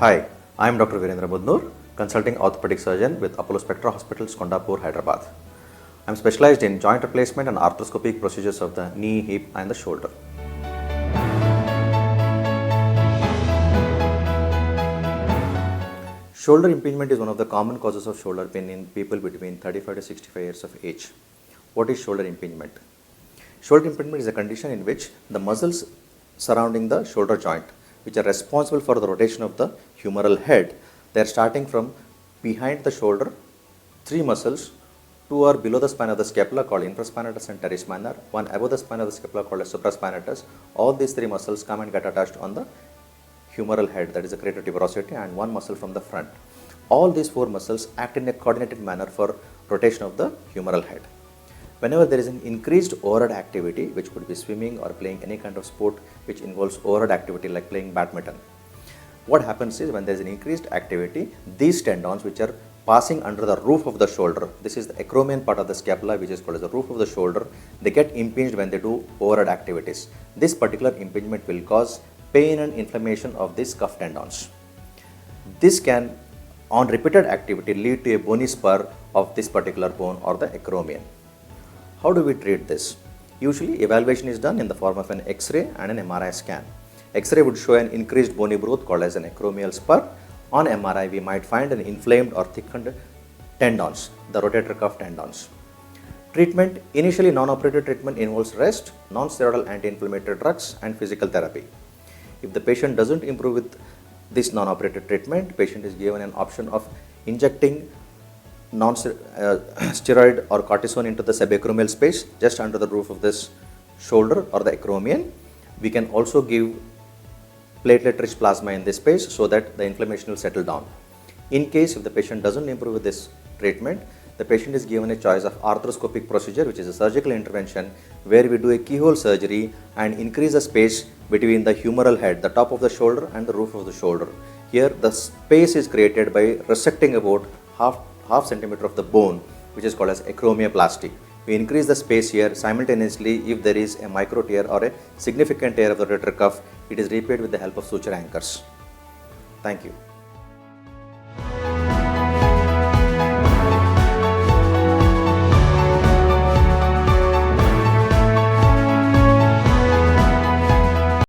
Hi, I am Dr. Virendra Budnoor, consulting orthopedic surgeon with Apollo Spectra Hospitals, Kondapur, Hyderabad. I am specialized in joint replacement and arthroscopic procedures of the knee, hip and the shoulder. Shoulder impingement is one of the common causes of shoulder pain in people between 35 to 65 years of age. What is shoulder impingement? Shoulder impingement is a condition in which the muscles surrounding the shoulder joint, which are responsible for the rotation of the humeral head, they are starting from behind the shoulder. Three muscles, two are below the spine of the scapula called infraspinatus and teres minor, one above the spine of the scapula called as supraspinatus. All these three muscles come and get attached on the humeral head, that is the crater tuberosity, and one muscle from the front. All these four muscles act in a coordinated manner for rotation of the humeral head. Whenever there is an increased overhead activity, which could be swimming or playing any kind of sport which involves overhead activity like playing badminton, what happens is when there is an increased activity, these tendons which are passing under the roof of the shoulder, this is the acromion part of the scapula which is called as the roof of the shoulder, they get impinged when they do overhead activities. This particular impingement will cause pain and inflammation of these cuff tendons. This can, on repeated activity, lead to a bony spur of this particular bone or the acromion. How do we treat this? Usually evaluation is done in the form of an X-ray and an MRI scan. X-ray would show an increased bony growth called as an acromial spur. On MRI we might find an inflamed or thickened tendons, the rotator cuff tendons. Treatment: initially non-operative treatment involves rest, non-steroidal anti-inflammatory drugs and physical therapy. If the patient doesn't improve with this non-operative treatment, patient is given an option of injecting non-steroid or cortisone into the subacromial space just under the roof of this shoulder or the acromion. We can also give platelet-rich plasma in this space so that the inflammation will settle down. In case if the patient doesn't improve with this treatment, the patient is given a choice of arthroscopic procedure, which is a surgical intervention where we do a keyhole surgery and increase the space between the humeral head, the top of the shoulder and the roof of the shoulder. Here the space is created by resecting about half centimeter of the bone, which is called as acromioplasty. We increase the space here. Simultaneously, if there is a micro tear or a significant tear of the rotator cuff, it is repaired with the help of suture anchors. Thank you.